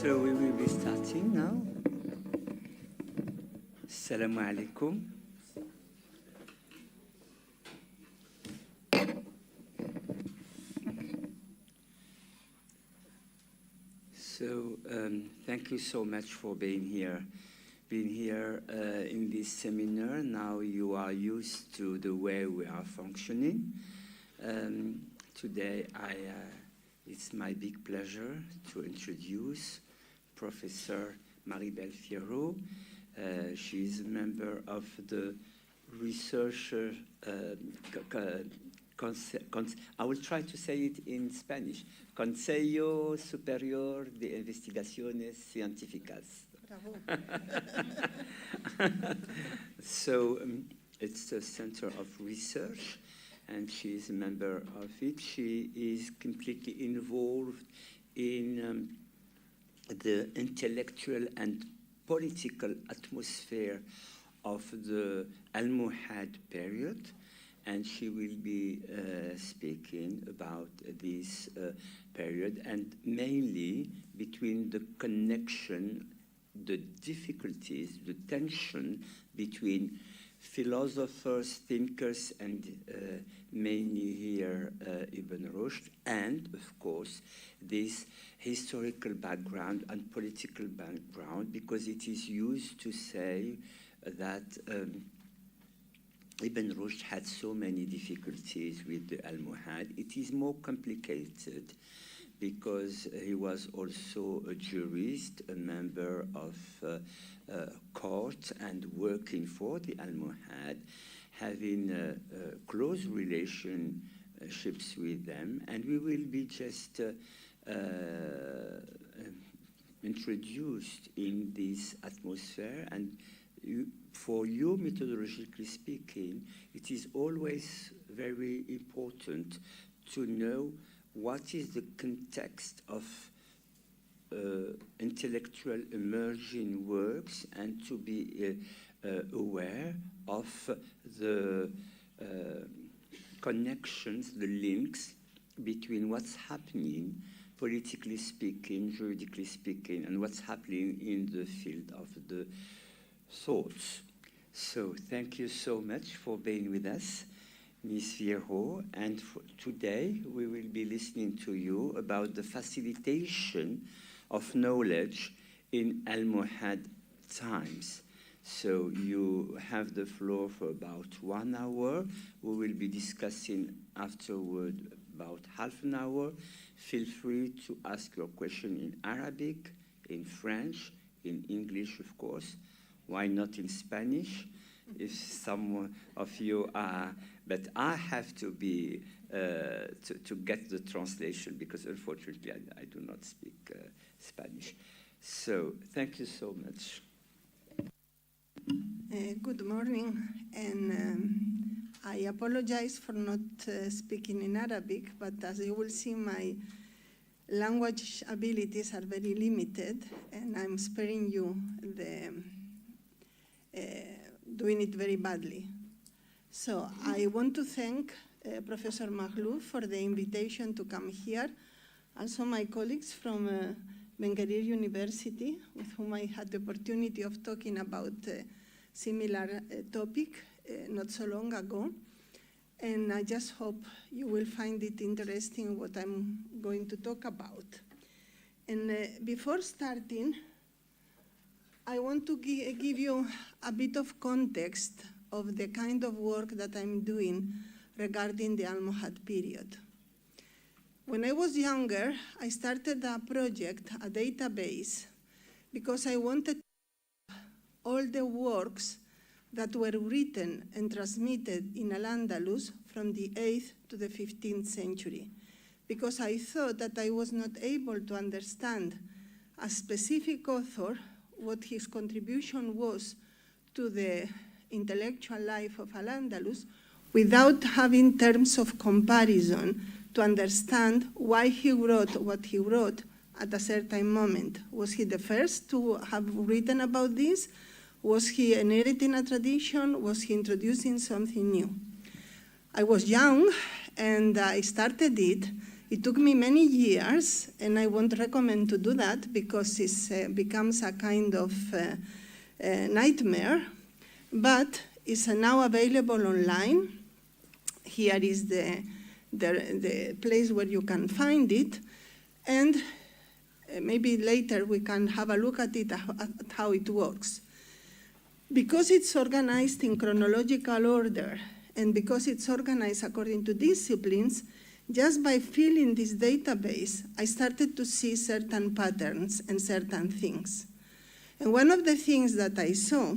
So we will be starting now. Assalamu alaikum. So thank you so much for being here. In this seminar. Now you are used to the way we are functioning. Today it's my big pleasure to introduce Professor Maribel Fierro. She is a member of the researcher, I will try to say it in Spanish, Consejo Superior de Investigaciones Científicas. So it's a center of research, and she is a member of it. She is completely involved in the intellectual and political atmosphere of the Almohad period, and she will be speaking about this period, and mainly between the connection, the difficulties, the tension between philosophers, thinkers, and mainly here Ibn Rushd, and of course this historical background and political background, because it is used to say that Ibn Rushd had so many difficulties with the Almohad. It is more complicated because he was also a jurist, a member of court, and working for the Almohad, having close relationships with them. And we will be just introduced in this atmosphere. And for you, methodologically speaking, it is always very important to know what is the context of intellectual emerging works, and to be aware of the connections, the links between what's happening, politically speaking, juridically speaking, and what's happening in the field of the thoughts. So thank you so much for being with us, Ms. Fierro, and today we will be listening to you about the facilitation of knowledge in Almohad times. So you have the floor for about 1 hour. We will be discussing afterward about half an hour. Feel free to ask your question in Arabic, in French, in English, of course. Why not in Spanish? If some of you are, but I have to be to get the translation, because unfortunately I do not speak Spanish. So thank you so much. Good morning, and I apologize for not speaking in Arabic, but as you will see, my language abilities are very limited, and I'm sparing you the doing it very badly. So I want to thank Professor Maghlouf for the invitation to come here. Also my colleagues from Ben Guerir University, with whom I had the opportunity of talking about a similar topic not so long ago. And I just hope you will find it interesting what I'm going to talk about. And before starting, I want to give you a bit of context of the kind of work that I'm doing regarding the Almohad period. When I was younger, I started a project, a database, because I wanted all the works that were written and transmitted in Al-Andalus from the 8th to the 15th century, because I thought that I was not able to understand a specific author, what his contribution was to the intellectual life of Al-Andalus, without having terms of comparison to understand why he wrote what he wrote at a certain moment. Was he the first to have written about this? Was he inheriting a tradition? Was he introducing something new? I was young, and I started it It took me many years, and I won't recommend to do that because it becomes a kind of nightmare, but it's now available online. Here is the place where you can find it, and maybe later we can have a look at it, at how it works. Because it's organized in chronological order, and because it's organized according to disciplines, just by filling this database, I started to see certain patterns and certain things. And one of the things that I saw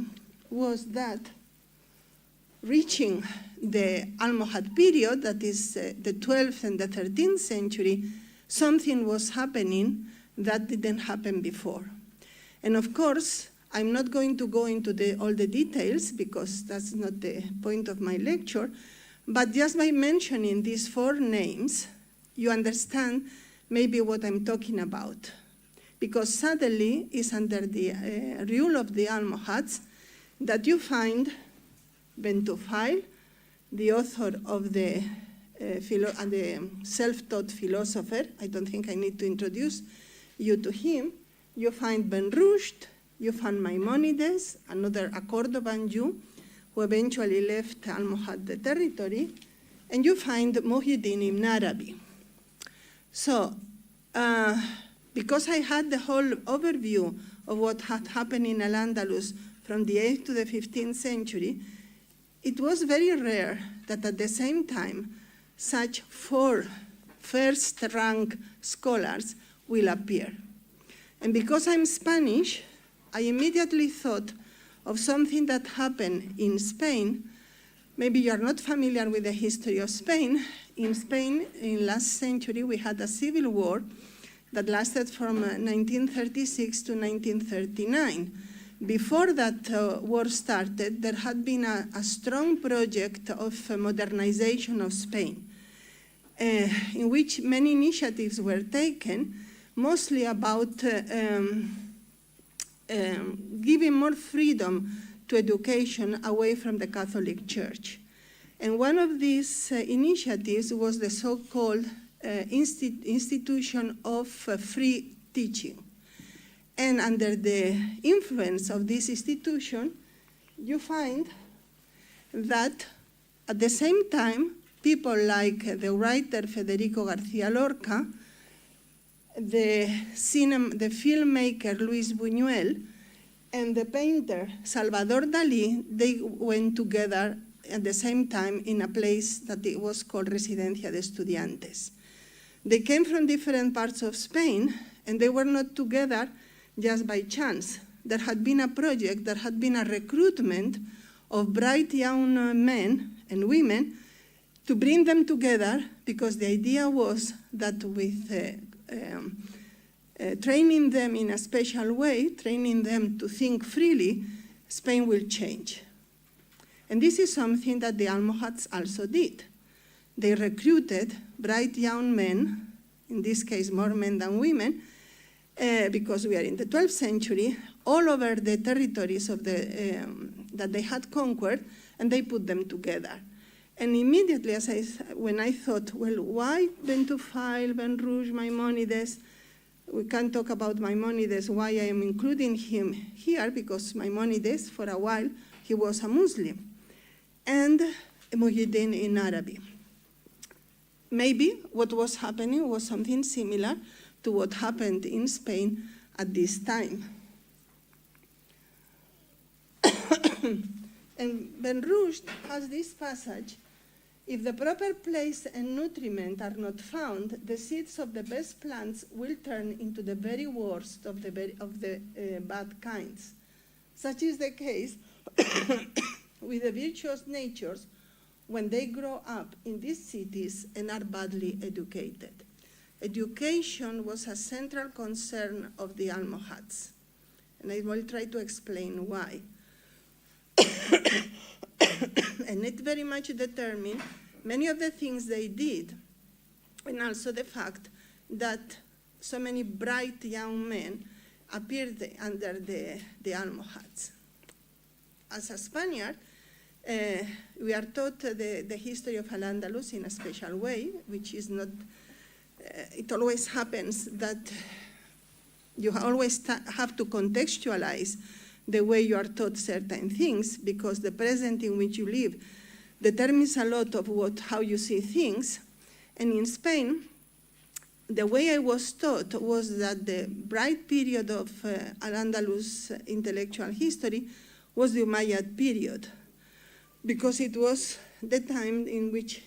was that reaching the Almohad period, that is the 12th and the 13th century, something was happening that didn't happen before. And of course, I'm not going to go into all the details because that's not the point of my lecture, but just by mentioning these 4 names, you understand maybe what I'm talking about. Because suddenly it's under the rule of the Almohads that you find Ben Tufail, the author of the self-taught philosopher. I don't think I need to introduce you to him. You find Ben Rushd, you find Maimonides, a Cordoban Jew, who eventually left Almohad the territory, and you find Muhyiddin ibn Arabi. So, because I had the whole overview of what had happened in Al-Andalus from the 8th to the 15th century, it was very rare that at the same time such 4 first-rank scholars will appear. And because I'm Spanish, I immediately thought of something that happened in Spain. Maybe you're not familiar with the history of Spain. In Spain, in last century, we had a civil war that lasted from 1936 to 1939. Before that war started, there had been a strong project of modernization of Spain, in which many initiatives were taken, mostly about giving more freedom to education away from the Catholic Church. And one of these initiatives was the so-called institution of free teaching. And under the influence of this institution, you find that at the same time, people like the writer Federico García Lorca, the filmmaker Luis Buñuel, and the painter Salvador Dalí, they went together at the same time in a place that it was called Residencia de Estudiantes. They came from different parts of Spain, and they were not together just by chance. There had been a project, there had been a recruitment of bright young men and women to bring them together, because the idea was that with training them in a special way, training them to think freely, Spain will change. And this is something that the Almohads also did. They recruited bright young men, in this case more men than women, because we are in the 12th century, all over the territories of that they had conquered, and they put them together. And immediately, when I thought, well, why Ben Tufail, Ben Rushd, Maimonides? We can talk about Maimonides, why I am including him here, because Maimonides, for a while, he was a Muslim. And Muhyiddin in Arabi. Maybe what was happening was something similar to what happened in Spain at this time. And Ben Rushd has this passage: if the proper place and nutriment are not found, the seeds of the best plants will turn into the very worst of the bad kinds. Such is the case with the virtuous natures when they grow up in these cities and are badly educated. Education was a central concern of the Almohads, and I will try to explain why. And it very much determined many of the things they did, and also the fact that so many bright young men appeared under the Almohads. As a Spaniard, we are taught the history of Al-Andalus in a special way, which is not it always happens that you always have to contextualize the way you are taught certain things, because the present in which you live determines a lot of how you see things. And in Spain, the way I was taught was that the bright period of Al-Andalus intellectual history was the Umayyad period, because it was the time in which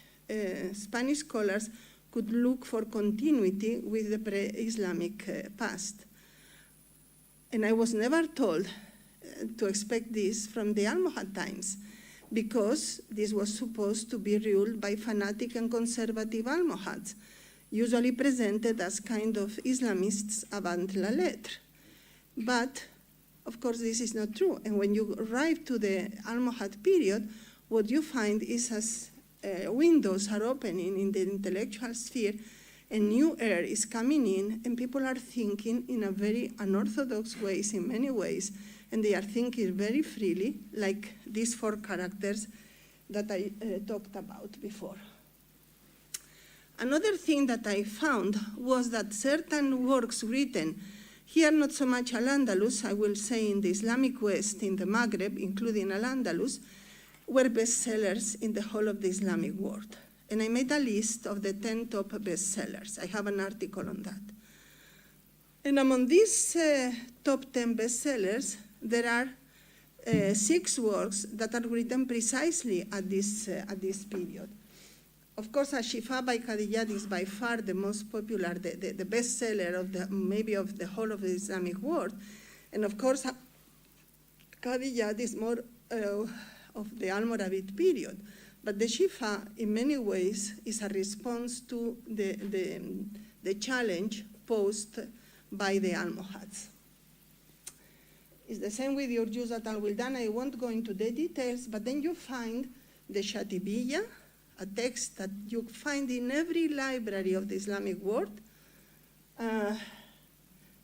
Spanish scholars could look for continuity with the pre-Islamic past. And I was never told to expect this from the Almohad times, because this was supposed to be ruled by fanatic and conservative Almohads, usually presented as kind of Islamists avant la lettre. But, of course, this is not true. And when you arrive to the Almohad period, what you find is as windows are opening in the intellectual sphere, a new air is coming in, and people are thinking in a very unorthodox ways, in many ways, and they are thinking very freely, like these 4 characters that I talked about before. Another thing that I found was that certain works written here, not so much Al-Andalus, I will say in the Islamic West, in the Maghreb, including Al-Andalus, were bestsellers in the whole of the Islamic world. And I made a list of the 10 top bestsellers. I have an article on that. And among these top 10 bestsellers, there are 6 works that are written precisely at this period. Of course, Ashifa by Qadiyat is by far the most popular, the bestseller of maybe of the whole of the Islamic world. And of course, Qadiyat is more of the Almoravid period. But the Shifa, in many ways, is a response to the challenge posed by the Almohads. It's the same with your Juzat al-Wildan. I won't go into the details, but then you find the Shatibiyya, a text that you find in every library of the Islamic world,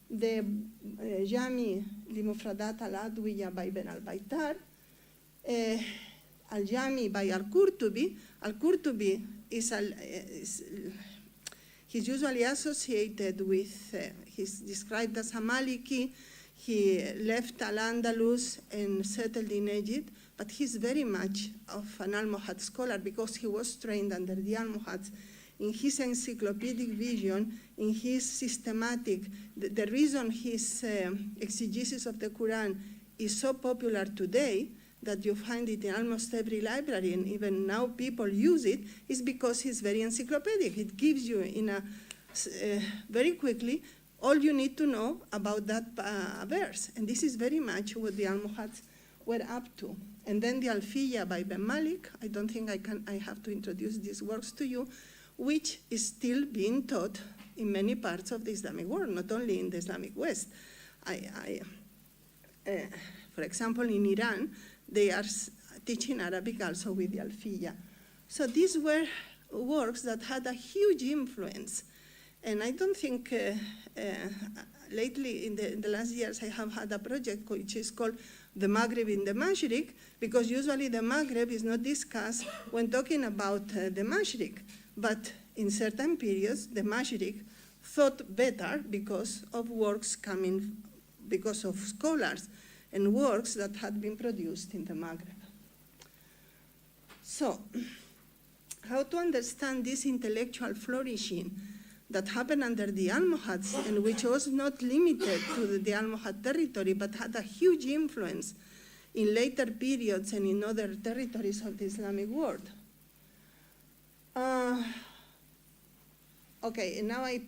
the Jami Limufradat al-Adwiya by Ben al-Baitar, Al-Jami by Al-Qurtubi. Al-Qurtubi is he's usually associated with, he's described as a Maliki. He left Al-Andalus and settled in Egypt, but he's very much of an Almohad scholar because he was trained under the Almohads. In his encyclopedic vision, in his systematic, the reason his exegesis of the Quran is so popular today, that you find it in almost every library, and even now people use it, is because it's very encyclopedic. It gives you in a very quickly all you need to know about that verse. And this is very much what the Almohads were up to. And then the Alfiya by Ben Malik, I don't think I have to introduce these works to you, which is still being taught in many parts of the Islamic world, not only in the Islamic West. For example, in Iran, they are teaching Arabic also with the Alfiya. So these were works that had a huge influence. And I don't think lately, in the last years, I have had a project which is called the Maghreb in the Mashriq, because usually the Maghreb is not discussed when talking about the Mashriq. But in certain periods, the Mashriq thought better because of works coming, because of scholars and works that had been produced in the Maghreb. So, how to understand this intellectual flourishing that happened under the Almohads, and which was not limited to the Almohad territory, but had a huge influence in later periods and in other territories of the Islamic world. Okay, and now I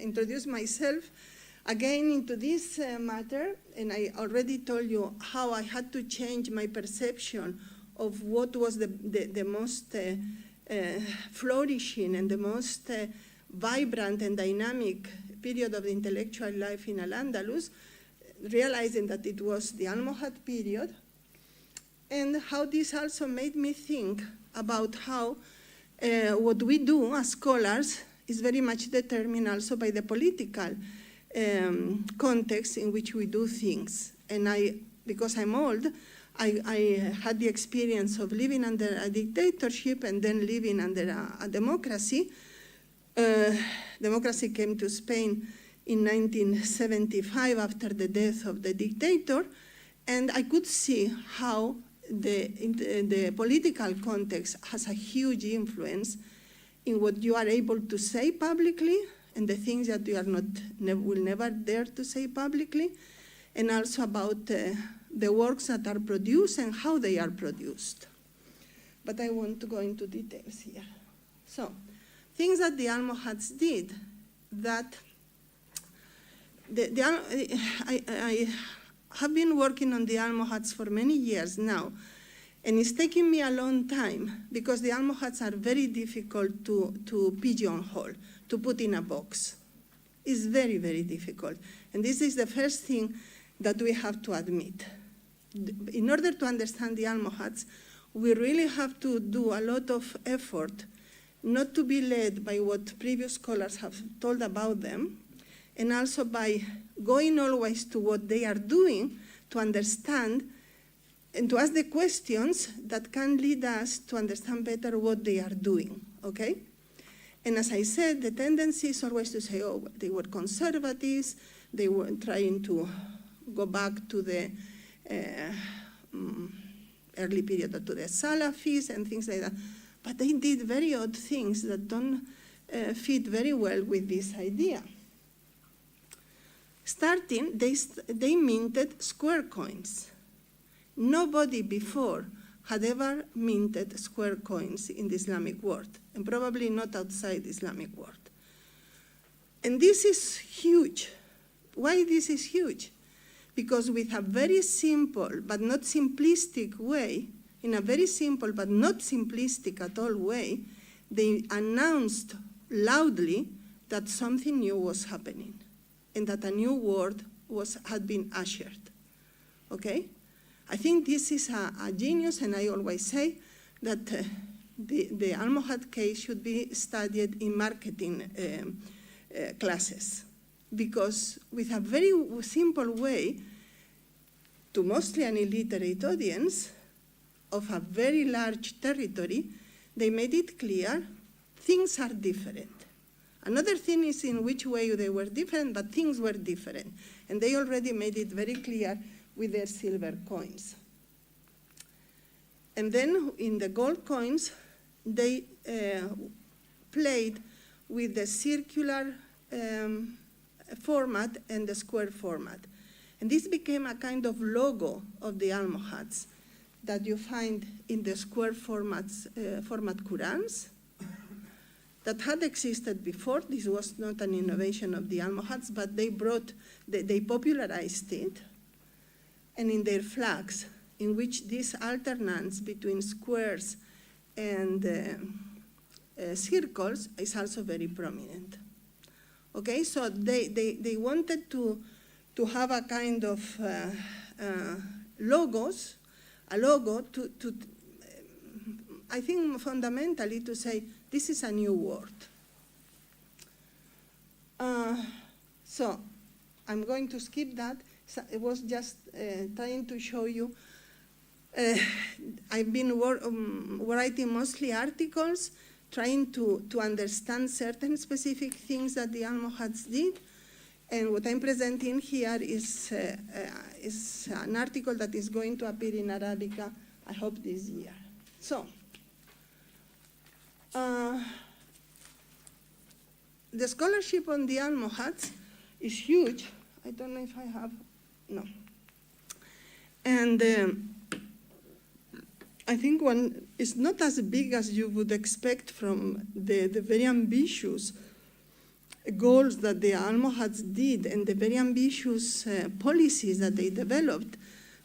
introduce myself again into this matter, and I already told you how I had to change my perception of what was the most flourishing and the most vibrant and dynamic period of the intellectual life in Al-Andalus, realizing that it was the Almohad period, and how this also made me think about how what we do as scholars is very much determined also by the political context in which we do things. And because I'm old, I had the experience of living under a dictatorship and then living under a democracy. democracy came to Spain in 1975 after the death of the dictator, and I could see how the political context has a huge influence in what you are able to say publicly and the things that you are will never dare to say publicly, and also about the works that are produced and how they are produced. But I want to go into details here. So, things that the Almohads did that I have been working on the Almohads for many years now, and it's taking me a long time because the Almohads are very difficult to pigeonhole, to put in a box. It's very, very difficult. And this is the first thing that we have to admit. In order to understand the Almohads, we really have to do a lot of effort not to be led by what previous scholars have told about them, and also by going always to what they are doing to understand and to ask the questions that can lead us to understand better what they are doing, okay? And as I said, the tendency is always to say, oh, they were conservatives, they were trying to go back to the early period, to the Salafis and things like that. But they did very odd things that don't fit very well with this idea. Starting, they minted square coins. Nobody before had ever minted square coins in the Islamic world, and probably not outside the Islamic world. And this is huge. Why this is huge? Because with a very simple but not simplistic way, in a very simple but not simplistic at all way, they announced loudly that something new was happening and that a new world had been ushered, okay? I think this is a genius, and I always say that the Almohad case should be studied in marketing classes, because with a very simple way, to mostly an illiterate audience of a very large territory, they made it clear things are different. Another thing is in which way they were different, but things were different. And they already made it very clear with their silver coins. And then in the gold coins, they played with the circular format and the square format. And this became a kind of logo of the Almohads that you find in the square format Qurans that had existed before. This was not an innovation of the Almohads, but they popularized it. And in their flags, in which this alternance between squares and circles is also very prominent. Okay, so they wanted to have a kind of a logo to I think fundamentally to say, this is a new world. So I'm going to skip that. So it was just trying to show you. I've been writing mostly articles, trying to understand certain specific things that the Almohads did. And what I'm presenting here is an article that is going to appear in Arabica, I hope this year. So, the scholarship on the Almohads is huge. I don't know if I have, no. And I think one is not as big as you would expect from the very ambitious goals that the Almohads did and the very ambitious policies that they developed.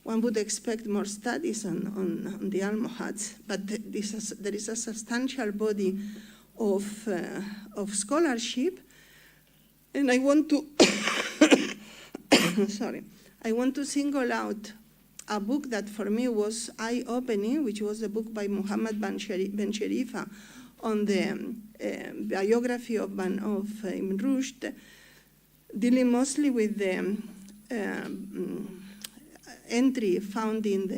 One would expect more studies on the Almohads, but there is a substantial body of scholarship, and I want to I want to single out a book that for me was eye-opening, which was a book by Muhammad Ben Sherifa on the biography of Ibn Rushd, dealing mostly with the entry found in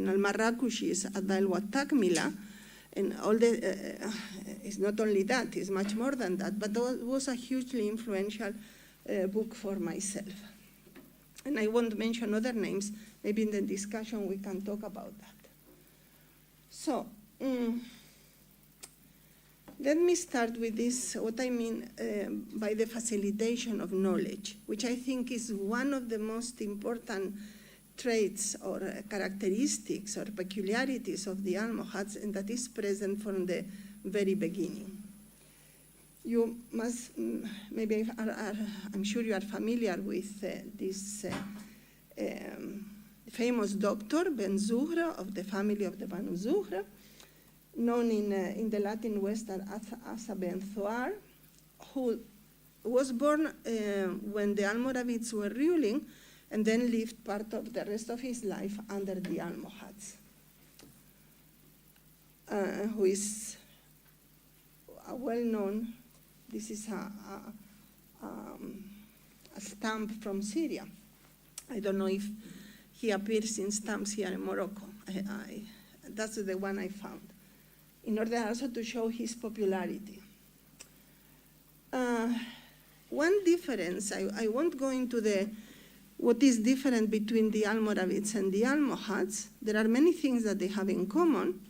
Al-Marrakushis Adal wa Takmila, And all it's not only that, it's much more than that, but it was a hugely influential book for myself. And I won't mention other names. Maybe in the discussion we can talk about that. So, let me start with this, what I mean by the facilitation of knowledge, which I think is one of the most important traits or characteristics or peculiarities of the Almohads, and that is present from the very beginning. You must, maybe I'm sure you are familiar with this famous doctor, Ben Zuhra, of the family of the Banu Zuhra, known in the Latin West as Ben Thuar, who was born when the Almoravids were ruling, and then lived part of the rest of his life under the Almohads, who is a well-known, this is a stamp from Syria. I don't know if he appears in stamps here in Morocco. That's the one I found, in order also to show his popularity. One difference, I won't go into what is different between the Almoravids and the Almohads. There are many things that they have in common.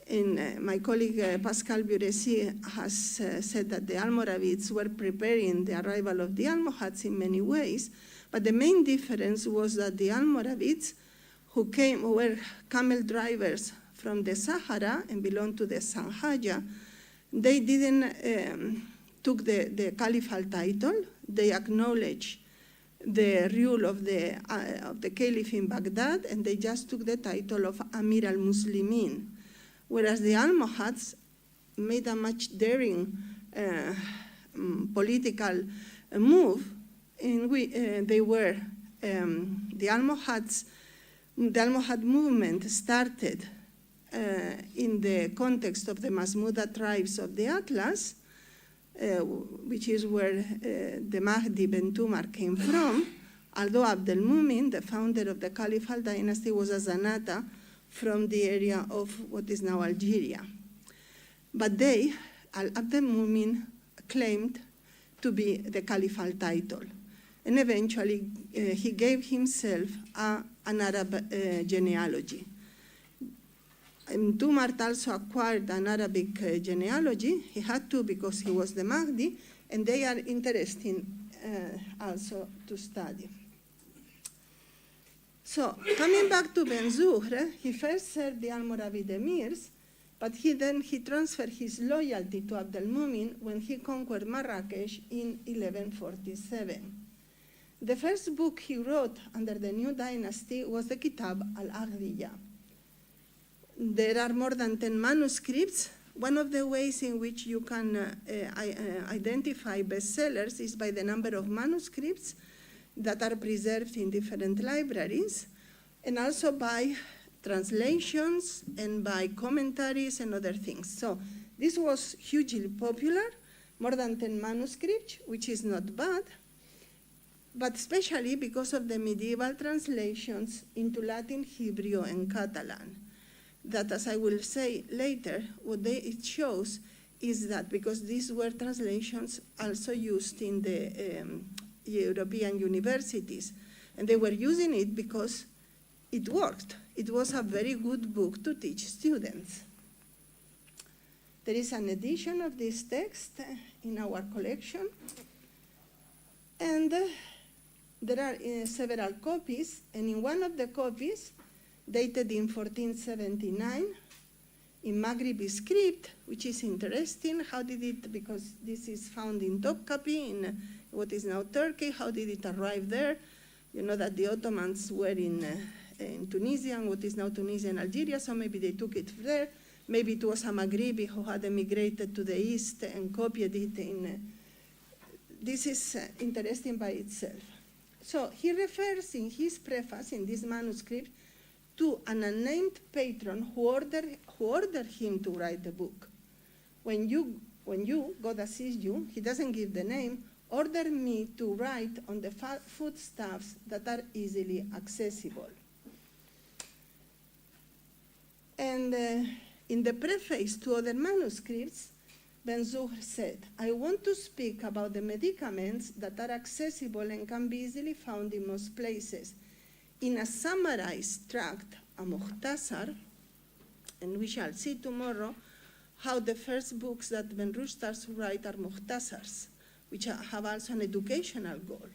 And my colleague Pascal Buresi has said that the Almoravids were preparing the arrival of the Almohads in many ways, but the main difference was that the Almoravids, who were camel drivers from the Sahara and belonged to the Sanhaja, they didn't took the caliphal title. They acknowledged the rule of the caliph in Baghdad, and they just took the title of Amir al-Muslimin, whereas the Almohads made a much daring political move in which they were, the Almohad movement started in the context of the Masmuda tribes of the Atlas, which is where the Mahdi ben Tumar came from, although Abdel Mumin, the founder of the Caliphal dynasty, was a Zanata from the area of what is now Algeria. But Abdel Mumin claimed to be the Caliphal title. And eventually, he gave himself an Arab genealogy. Tumart also acquired an Arabic genealogy. He had to because he was the Mahdi, and they are interesting also to study. So, coming back to Ben Zuhra, he first served the Almoravid emirs, but then he transferred his loyalty to Abdel Mumin when he conquered Marrakesh in 1147. The first book he wrote under the new dynasty was the Kitab al-Aghdiyya. There are more than 10 manuscripts. One of the ways in which you can identify bestsellers is by the number of manuscripts that are preserved in different libraries, and also by translations and by commentaries and other things. So this was hugely popular, more than 10 manuscripts, which is not bad, but especially because of the medieval translations into Latin, Hebrew, and Catalan. That, as I will say later, what it shows is that because these were translations also used in the European universities, and they were using it because it worked. It was a very good book to teach students. There is an edition of this text in our collection, and there are several copies, and in one of the copies, dated in 1479, in Maghribi script, which is interesting. How did it, because this is found in Topkapi, in what is now Turkey, how did it arrive there? You know that the Ottomans were in Tunisia, and what is now Tunisia and Algeria, so maybe they took it there. Maybe it was a Maghribi who had emigrated to the east and copied it in. This is interesting by itself. So he refers in his preface, in this manuscript, to an unnamed patron who ordered him to write the book. When you, God assist you, he doesn't give the name, order me to write on the foodstuffs that are easily accessible. And In the preface to other manuscripts, Ben-Zuhr said, I want to speak about the medicaments that are accessible and can be easily found in most places. In a summarized tract, a muhtasar, and we shall see tomorrow how the first books that Ben-Rushd starts to write are muhtasars, which have also an educational goal.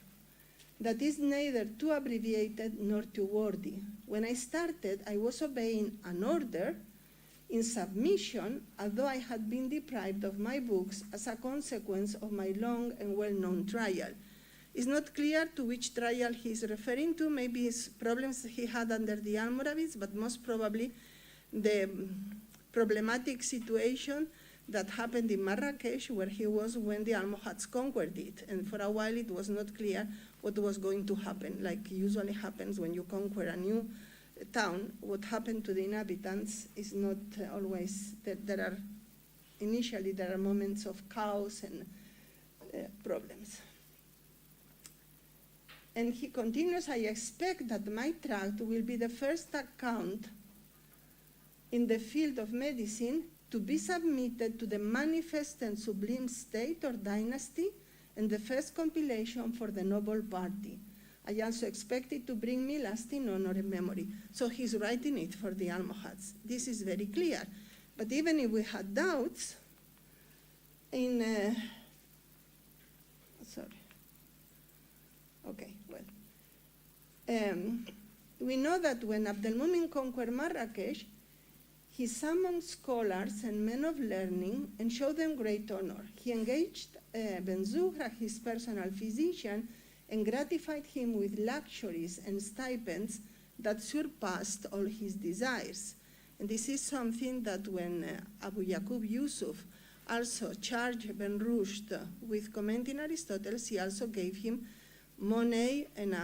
That is neither too abbreviated nor too wordy. When I started, I was obeying an order in submission, although I had been deprived of my books as a consequence of my long and well-known trial. It's not clear to which trial he's referring to, maybe his problems he had under the Almoravids, but most probably the problematic situation that happened in Marrakesh, where he was when the Almohads conquered it. And for a while, it was not clear what was going to happen, like usually happens when you conquer a new town. What happened to the inhabitants is not always, initially there are moments of chaos and problems. And he continues, I expect that my tract will be the first account in the field of medicine to be submitted to the manifest and sublime state or dynasty, and the first compilation for the noble party. I also expect it to bring me lasting honor and memory. So he's writing it for the Almohads. This is very clear. But even if we had doubts, we know that when Abdelmumin conquered Marrakesh, he summoned scholars and men of learning and showed them great honor. He engaged Ben-Zuhr, his personal physician, and gratified him with luxuries and stipends that surpassed all his desires. And this is something that when Abu Yaqub Yusuf also charged Ben-Rushd with commenting Aristotle, he also gave him money and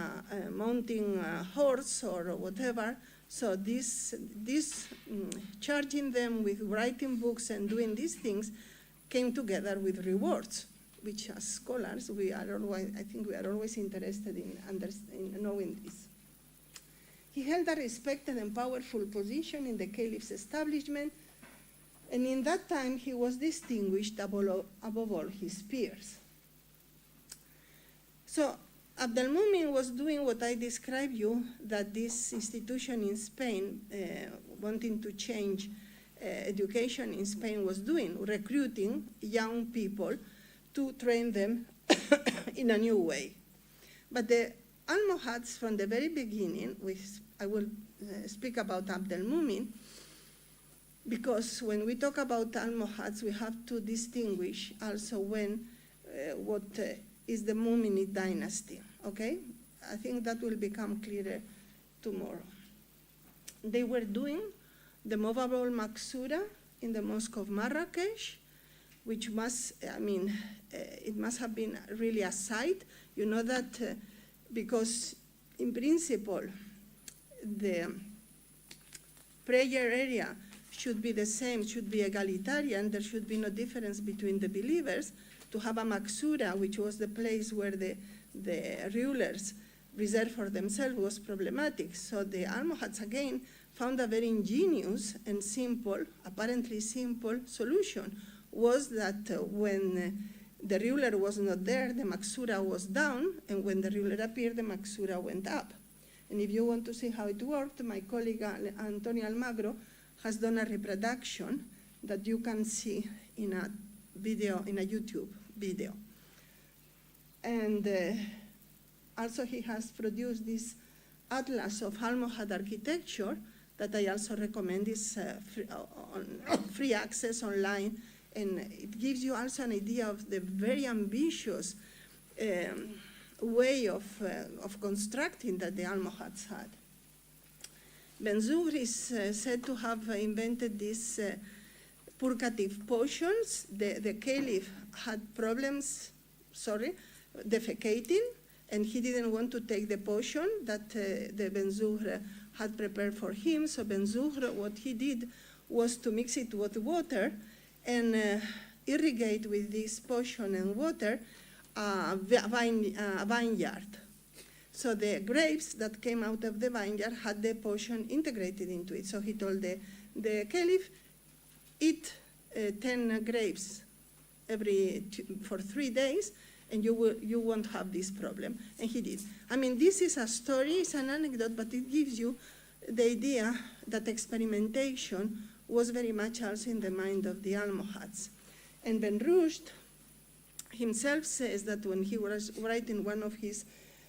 mounting a horse or whatever. So this charging them with writing books and doing these things came together with rewards, which as scholars, I think we are always interested in knowing this. He held a respected and powerful position in the caliph's establishment, and in that time he was distinguished above all his peers. So Abdelmumin was doing what I described you, that this institution in Spain, wanting to change education in Spain, was doing, recruiting young people to train them in a new way. But the Almohads from the very beginning, I will speak about Abdelmumin, because when we talk about Almohads, we have to distinguish also what is the Muminid dynasty, okay? I think that will become clearer tomorrow. They were doing the movable maksura in the Mosque of Marrakesh, which it must have been really a sight. You know that because in principle, the prayer area should be the same, should be egalitarian, there should be no difference between the believers. To have a maksura, which was the place where the rulers reserved for themselves, was problematic. So the Almohads, again, found a very ingenious and simple, apparently simple solution, was that when the ruler was not there, the maksura was down, and when the ruler appeared, the maksura went up. And if you want to see how it worked, my colleague Antonio Almagro has done a reproduction that you can see in a video, in a YouTube video. And also he has produced this atlas of Almohad architecture that I also recommend. Is free access online, and it gives you also an idea of the very ambitious way of constructing that the Almohads had. Ben-Zuhr is said to have invented these purgative potions. The caliph had problems, defecating, and he didn't want to take the potion that the Ben-Zuhr had prepared for him. So Ben-Zuhr, what he did was to mix it with water and irrigate with this potion and water a vineyard. So the grapes that came out of the vineyard had the potion integrated into it. So he told the caliph, eat 10 grapes for 3 days, and you won't have this problem. And he did. I mean, this is a story, it's an anecdote, but it gives you the idea that experimentation was very much also in the mind of the Almohads. And Ben Rushd himself says that when he was writing one of his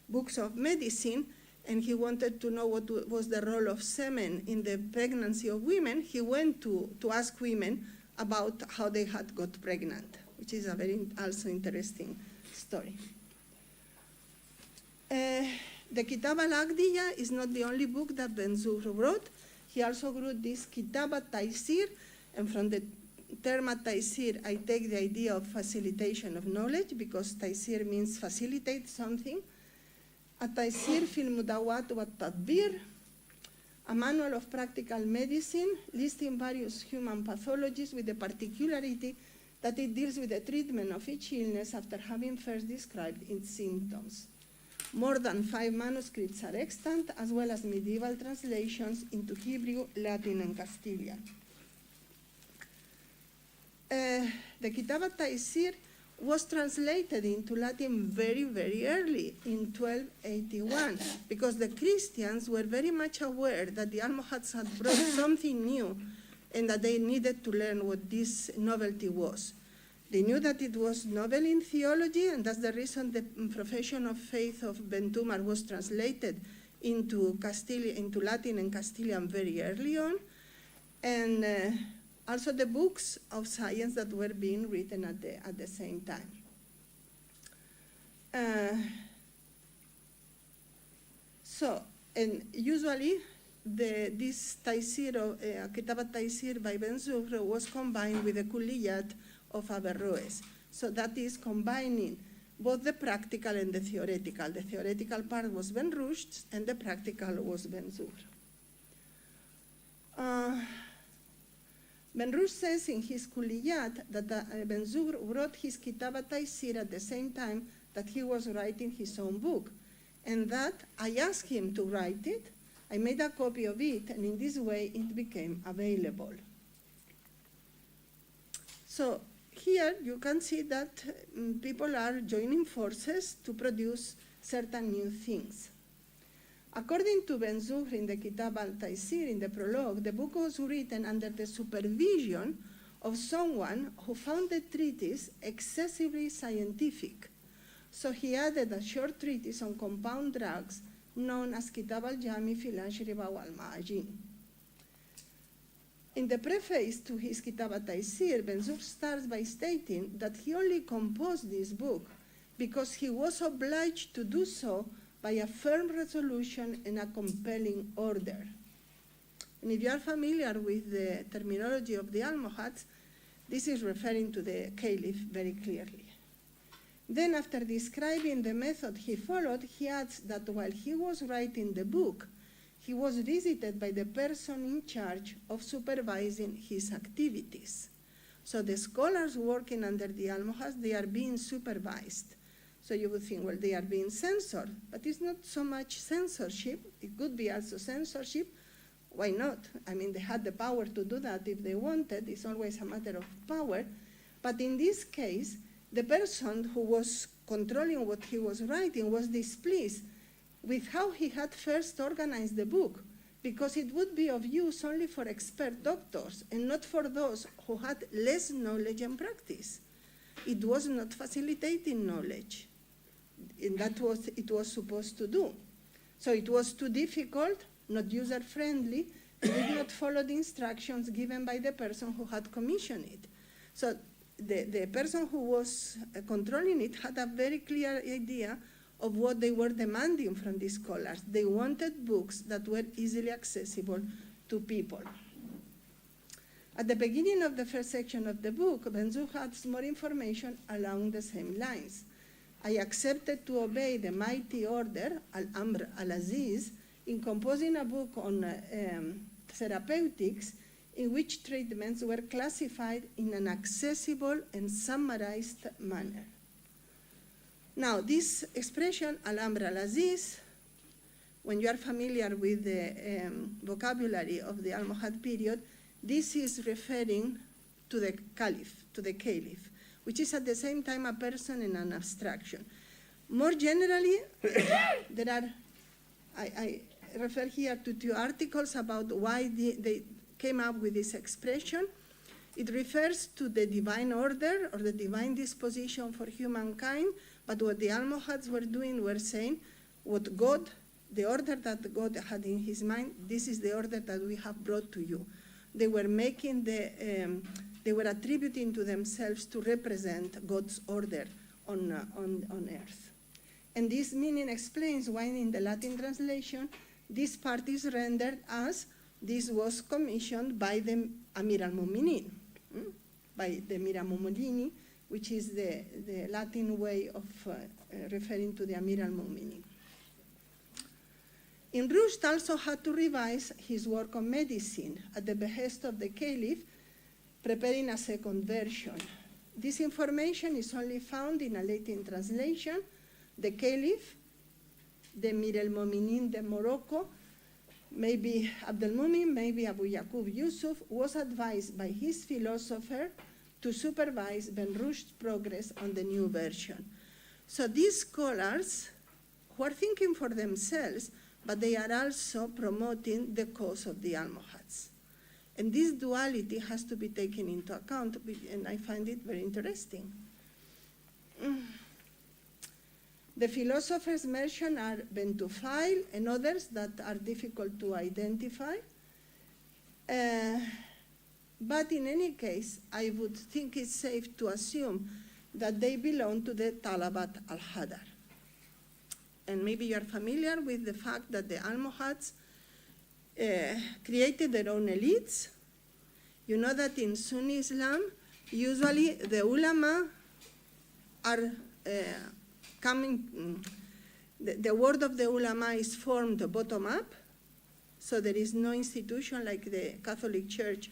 books of medicine, and he wanted to know what was the role of semen in the pregnancy of women, he went to ask women about how they had got pregnant, which is a very also interesting story. The Kitab al-Aqdiya is not the only book that Ben Zuhr wrote. He also wrote this Kitab al-Taysir, and from the term al-Taysir, I take the idea of facilitation of knowledge, because Taysir means facilitate something. Al-Taysir fil Mudawat wa Tadbir, a manual of practical medicine listing various human pathologies with the particularity that it deals with the treatment of each illness after having first described its symptoms. More than 5 manuscripts are extant, as well as medieval translations into Hebrew, Latin, and Castilian. The Kitab al-Taysir was translated into Latin very, very early, in 1281, because the Christians were very much aware that the Almohads had brought something new and that they needed to learn what this novelty was. They knew that it was novel in theology, and that's the reason the profession of faith of Ben Tumar was translated into Latin and Castilian very early on, and also the books of science that were being written at the same time. And usually this Taysir, Kitab al-Taysir by Ben Zuhr was combined with the Kulliyat of Averroes. So that is combining both the practical and the theoretical. The theoretical part was Ben Rushd's, and the practical was Ben Zuhr. Ben Rushd says in his Kulliyat that Ben Zuhr wrote his Kitab al-Taysir at the same time that he was writing his own book, and that I asked him to write it, I made a copy of it, and in this way it became available. So here you can see that people are joining forces to produce certain new things. According to Ben Zuhr in the Kitab al-Taysir, in the prologue, the book was written under the supervision of someone who found the treatise excessively scientific. So he added a short treatise on compound drugs known as Kitab al-Jami fil Ashriba wal Ma'ajin. In the preface to his Kitab al-Taysir, Ben Zuhr starts by stating that he only composed this book because he was obliged to do so by a firm resolution and a compelling order. And if you are familiar with the terminology of the Almohads, this is referring to the caliph very clearly. Then, after describing the method he followed, he adds that while he was writing the book, he was visited by the person in charge of supervising his activities. So the scholars working under the Almohads, they are being supervised. So you would think, well, they are being censored, but it's not so much censorship. It could be also censorship. Why not? I mean, they had the power to do that if they wanted. It's always a matter of power. But in this case, the person who was controlling what he was writing was displeased with how he had first organized the book, because it would be of use only for expert doctors and not for those who had less knowledge and practice. It was not facilitating knowledge, and that was it was supposed to do. So it was too difficult, not user-friendly, and did not follow the instructions given by the person who had commissioned it. So the person who was controlling it had a very clear idea of what they were demanding from the scholars. They wanted books that were easily accessible to people. At the beginning of the first section of the book, Ben Zuhr adds more information along the same lines. I accepted to obey the mighty order, Al-Amr al-Aziz, in composing a book on therapeutics in which treatments were classified in an accessible and summarized manner. Now, this expression, Al-Amr al-Aziz, when you are familiar with the vocabulary of the Almohad period, this is referring to the caliph, which is at the same time a person and an abstraction. More generally, I refer here to 2 articles about why they came up with this expression. It refers to the divine order or the divine disposition for humankind, but what the Almohads were doing were saying what God, the order that God had in his mind, this is the order that we have brought to you. They were making they were attributing to themselves to represent God's order on earth. And this meaning explains why in the Latin translation, this part is rendered as this was commissioned by the Amir al-Mu'minin, by the Amir al-Mu'minin, which is the Latin way of referring to the Amir al-Mu'minin. Ibn Rushd also had to revise his work on medicine at the behest of the Caliph, preparing a second version. This information is only found in a Latin translation. The Caliph, the Amir al-Mu'minin de Morocco, maybe Abdelmumin, maybe Abu Yaqub Yusuf, was advised by his philosopher to supervise Ibn Rushd's progress on the new version. So these scholars who are thinking for themselves, but they are also promoting the cause of the Almohads. And this duality has to be taken into account, and I find it very interesting. The philosophers mentioned are Bentufail and others that are difficult to identify. But in any case, I would think it's safe to assume that they belong to the Talabat al-Hadar. And maybe you're familiar with the fact that the Almohads created their own elites. You know that in Sunni Islam, usually the ulama are the word of the ulama is formed bottom up, so there is no institution like the Catholic Church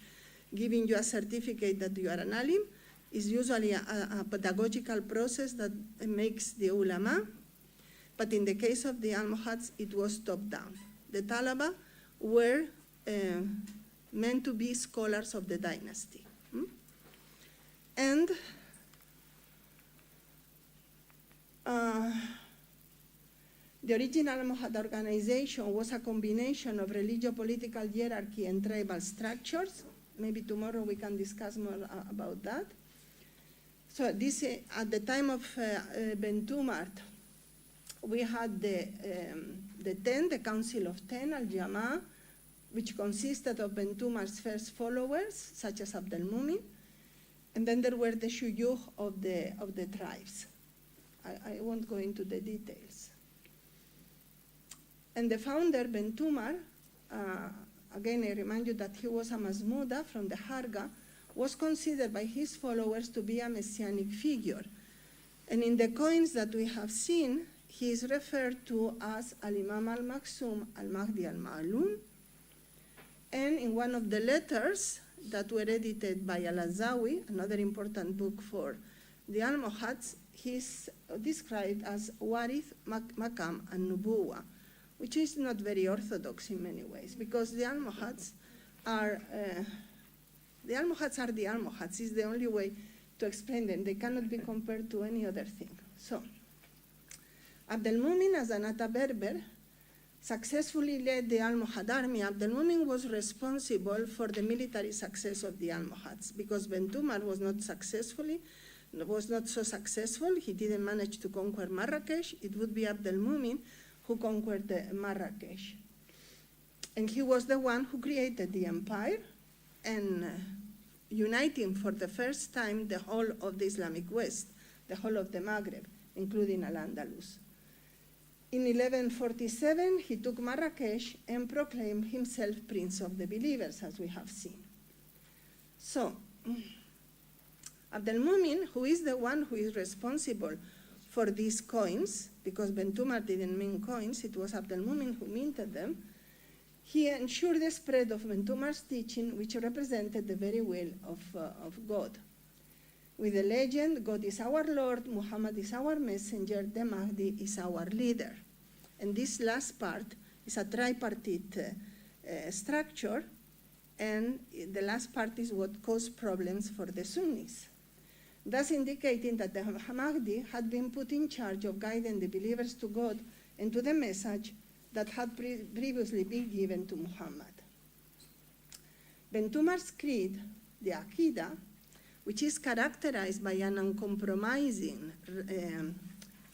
giving you a certificate that you are an alim. It's usually a pedagogical process that makes the ulama, but in the case of the Almohads, it was top down. The Talaba were meant to be scholars of the dynasty. And the original Almohad organization was a combination of religio-political hierarchy and tribal structures. Maybe tomorrow we can discuss more about that. So this, at the time of Bentumart, we had the Council of 10, Al-Jama'ah, which consisted of Bentumar's first followers, such as Abdelmumin, and then there were the shuyukh of the tribes. I won't go into the details. And the founder, Bentumar, again, I remind you that he was a Mazmuda from the Harga, was considered by his followers to be a messianic figure. And in the coins that we have seen, he is referred to as Al-Imam al-Maksum al-Mahdi al-Ma'lum. And in one of the letters that were edited by Al-Azawi, another important book for the Almohads, he's described as Warith Makam al-Nubuwa, which is not very orthodox in many ways, because the Almohads are the Almohads. It's the only way to explain them. They cannot be compared to any other thing. So, Abdelmumin, as an Ata Berber, successfully led the Almohad army. Abdelmumin was responsible for the military success of the Almohads, because Bentumar was not so successful. He didn't manage to conquer Marrakesh. It would be Abdelmumin who conquered Marrakesh. And he was the one who created the empire and uniting for the first time the whole of the Islamic West, the whole of the Maghreb, including Al-Andalus. In 1147, he took Marrakesh and proclaimed himself Prince of the Believers, as we have seen. So, Abdelmumin, who is the one who is responsible for these coins, because Bentumar didn't mint coins, it was Abdelmumin who minted them, he ensured the spread of Bentumar's teaching, which represented the very will of God. With the legend, God is our Lord, Muhammad is our messenger, the Mahdi is our leader. And this last part is a tripartite structure and the last part is what caused problems for the Sunnis, thus indicating that the Mahdi had been put in charge of guiding the believers to God and to the message that had previously been given to Muhammad. Bentumar's creed, the Aqidah, which is characterized by an uncompromising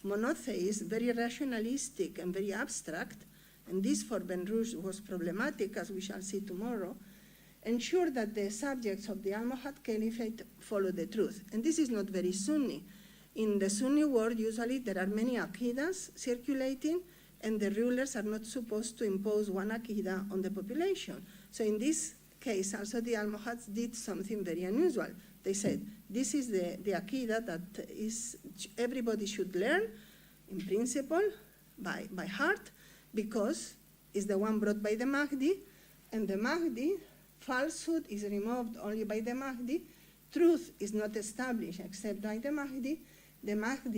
monotheism, very rationalistic and very abstract, and this for Ben Rushd was problematic, as we shall see tomorrow, ensured that the subjects of the Almohad Caliphate follow the truth. And this is not very Sunni. In the Sunni world, usually there are many Aqidas circulating, and the rulers are not supposed to impose one Aqidah on the population. So in this case, also the Almohads did something very unusual. They said, this is the Aqidah that everybody should learn, in principle, by heart, because it's the one brought by the Mahdi, and the Mahdi, falsehood is removed only by the Mahdi, truth is not established except by the Mahdi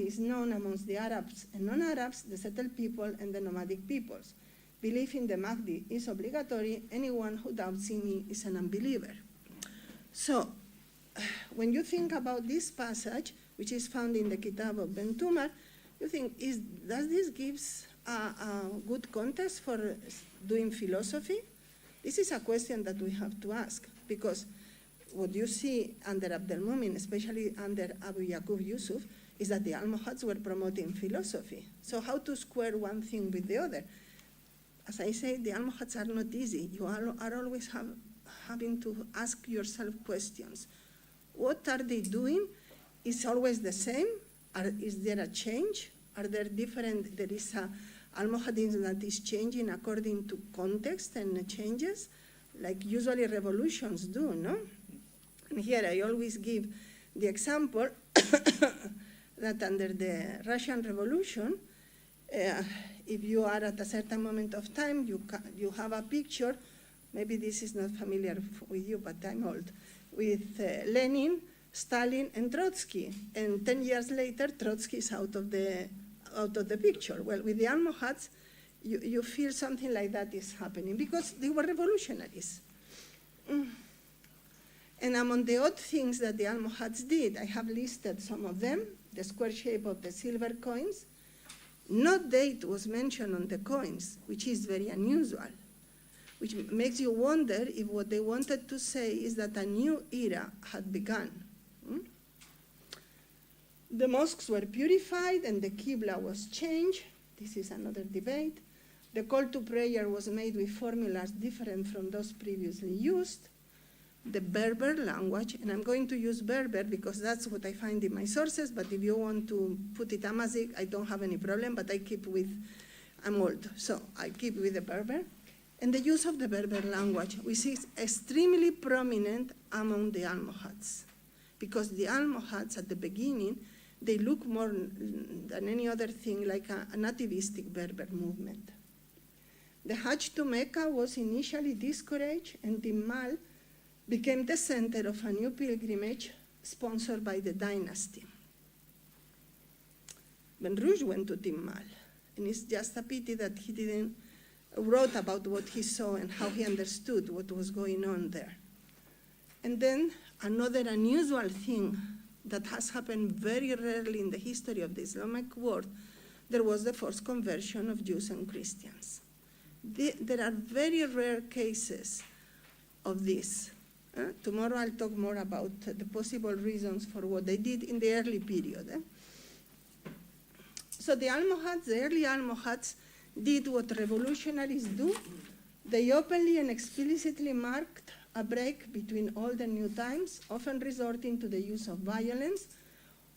is known amongst the Arabs and non-Arabs, the settled people, and the nomadic peoples. Belief in the Mahdi is obligatory. Anyone who doubts in me is an unbeliever. So, when you think about this passage, which is found in the Kitab of Bentumar, you think, does this give a good context for doing philosophy? This is a question that we have to ask, because what you see under Abdel Mumin, especially under Abu Yaqub Yusuf, is that the Almohads were promoting philosophy. So how to square one thing with the other? As I say, the Almohads are not easy. You are always having to ask yourself questions. What are they doing? Is always the same? Is there a change? Are there different, there is a Almohadism that is changing according to context and changes, like usually revolutions do, no? And here I always give the example that under the Russian Revolution, if you are at a certain moment of time, you have a picture, maybe this is not familiar with you, but I'm old, with Lenin, Stalin, and Trotsky. And 10 years later, Trotsky is out of the picture. Well, with the Almohads, you feel something like that is happening because they were revolutionaries. And among the odd things that the Almohads did, I have listed some of them, the square shape of the silver coins. No date was mentioned on the coins, which is very unusual, which makes you wonder if what they wanted to say is that a new era had begun. The mosques were purified and the Qibla was changed. This is another debate. The call to prayer was made with formulas different from those previously used. The Berber language, and I'm going to use Berber because that's what I find in my sources, but if you want to put it Amharic, I don't have any problem, but I'm old, so I keep with the Berber. And the use of the Berber language, which is extremely prominent among the Almohads, because the Almohads at the beginning, they look more than any other thing like a nativistic Berber movement. The Hajj to Mecca was initially discouraged, and Timmal became the center of a new pilgrimage sponsored by the dynasty. Ben Rushd went to Timmal, and it's just a pity that he didn't wrote about what he saw and how he understood what was going on there. And then another unusual thing that has happened very rarely in the history of the Islamic world, there was the forced conversion of Jews and Christians. There are very rare cases of this. Tomorrow I'll talk more about the possible reasons for what they did in the early period. So the early Almohads did what revolutionaries do. They openly and explicitly marked a break between old and new times, often resorting to the use of violence,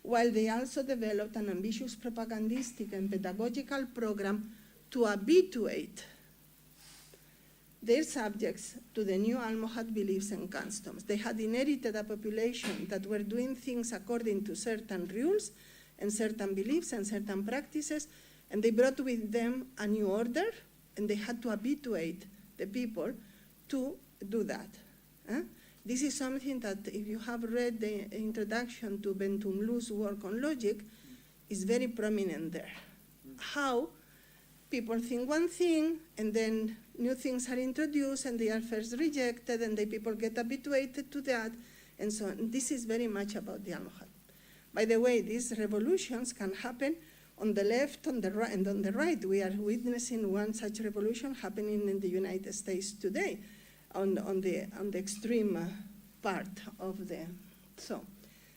while they also developed an ambitious propagandistic and pedagogical program to habituate their subjects to the new Almohad beliefs and customs. They had inherited a population that were doing things according to certain rules and certain beliefs and certain practices, and they brought with them a new order, and they had to habituate the people to do that. This is something that, if you have read the introduction to Bentumlu's work on logic, is very prominent there. How people think one thing, and then new things are introduced, and they are first rejected, and the people get habituated to that, and so on. This is very much about the Almohad. By the way, these revolutions can happen on the left, on the right, and on the right. We are witnessing one such revolution happening in the United States today, on the extreme part of the so.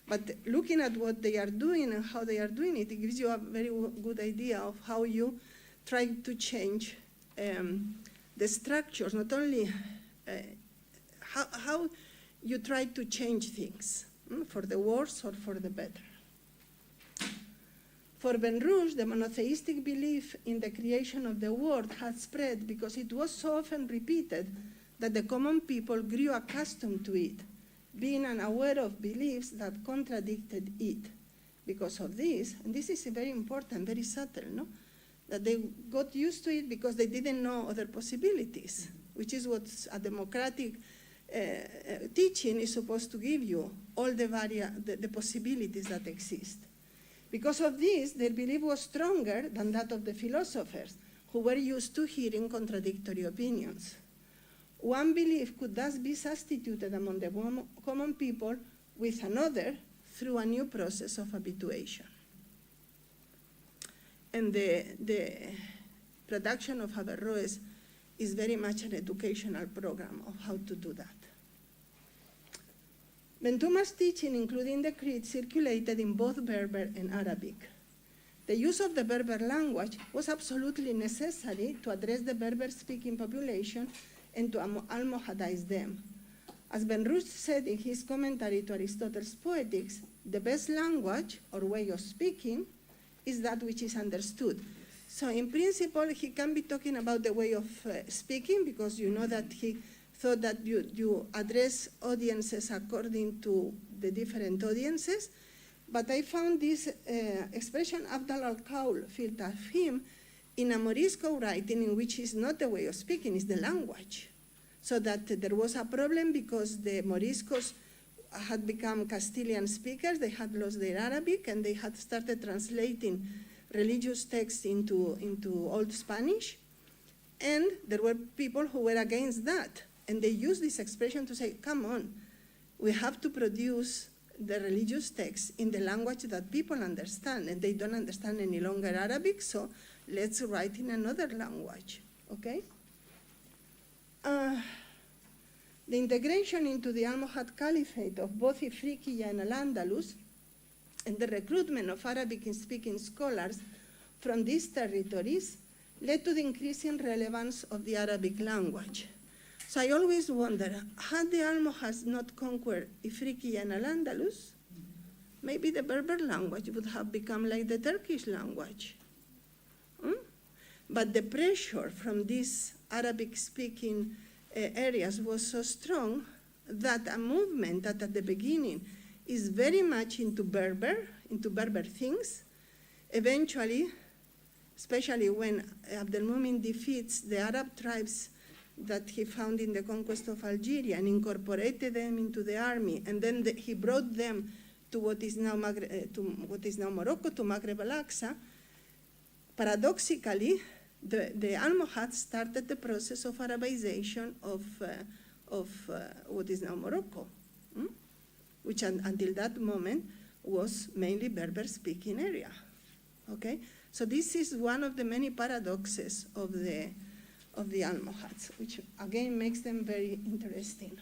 But looking at what they are doing and how they are doing it, it gives you a very good idea of how you try to change the structures, not only how you try to change things for the worse or for the better. For Ben Rush, the monotheistic belief in the creation of the world had spread because it was so often repeated that the common people grew accustomed to it, being unaware of beliefs that contradicted it. Because of this, and this is very important, very subtle, no? That they got used to it because they didn't know other possibilities, which is what a democratic teaching is supposed to give you, all the possibilities that exist. Because of this, their belief was stronger than that of the philosophers, who were used to hearing contradictory opinions. One belief could thus be substituted among the common people with another through a new process of habituation. And the production of Averroes is very much an educational program of how to do that. Bentumar's teaching, including the creed, circulated in both Berber and Arabic. The use of the Berber language was absolutely necessary to address the Berber-speaking population and to Almohadize them. As Ben Rush said in his commentary to Aristotle's Poetics, the best language, or way of speaking, is that which is understood. So in principle, he can be talking about the way of speaking, because you know that he thought that you address audiences according to the different audiences. But I found this expression, Abdal al-Kaul, filled of him, in a Morisco writing in which is not the way of speaking, it's the language. So that there was a problem because the Moriscos had become Castilian speakers, they had lost their Arabic, and they had started translating religious texts into Old Spanish. And there were people who were against that. And they used this expression to say, come on, we have to produce the religious texts in the language that people understand, and they don't understand any longer Arabic, so let's write in another language, okay? The integration into the Almohad Caliphate of both Ifriqiya and Al-Andalus and the recruitment of Arabic-speaking scholars from these territories led to the increasing relevance of the Arabic language. So I always wonder, had the Almohads not conquered Ifriqiya and Al-Andalus, maybe the Berber language would have become like the Turkish language. But the pressure from these Arabic-speaking areas was so strong that a movement that at the beginning is very much into Berber things, eventually, especially when Abdelmumin defeats the Arab tribes that he found in the conquest of Algeria and incorporated them into the army, and then he brought them to what is now Morocco, to Maghreb al-Aqsa. Paradoxically, the Almohads started the process of Arabization of what is now Morocco, which until that moment was mainly Berber-speaking area. Okay, so this is one of the many paradoxes of the Almohads, which again makes them very interesting.